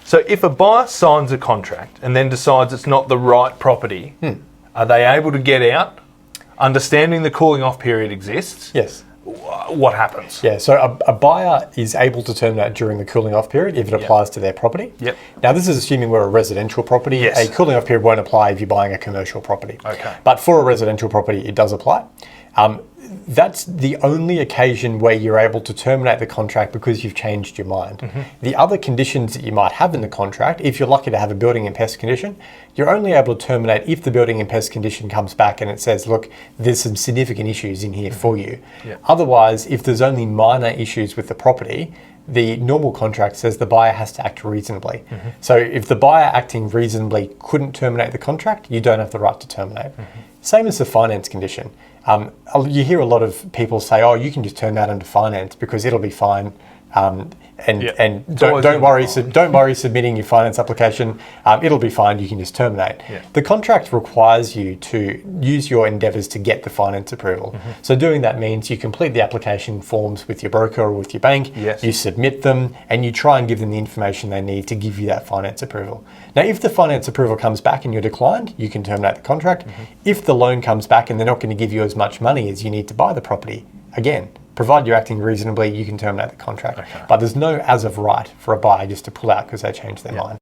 So if a buyer signs a contract and then decides it's not the right property, are they able to get out, understanding the cooling off period exists? Yes. What happens? Yeah, so a buyer is able to terminate during the cooling off period if it applies to their property. Yep. Now, this is assuming we're a residential property. Yes. A cooling off period won't apply if you're buying a commercial property. Okay. But for a residential property, it does apply. That's the only occasion where you're able to terminate the contract because you've changed your mind. The other conditions that you might have in the contract, if you're lucky to have a building and pest condition, you're only able to terminate if the building and pest condition comes back and it says, look, there's some significant issues in here for you. Yep. Otherwise, if there's only minor issues with the property, the normal contract says the buyer has to act reasonably. So if the buyer acting reasonably couldn't terminate the contract, you don't have the right to terminate. Same as the finance condition. You hear a lot of people say, oh, you can just turn that into finance because it'll be fine. And don't worry submitting your finance application. It'll be fine. You can just terminate. Yeah. The contract requires you to use your endeavours to get the finance approval. So doing that means you complete the application forms with your broker or with your bank. Yes. You submit them and you try and give them the information they need to give you that finance approval. Now, if the finance approval comes back and you're declined, you can terminate the contract. If the loan comes back and they're not going to give you as much money as you need to buy the property, again, provided you're acting reasonably, you can terminate the contract. Okay. But there's no as of right for a buyer just to pull out because they changed their mind.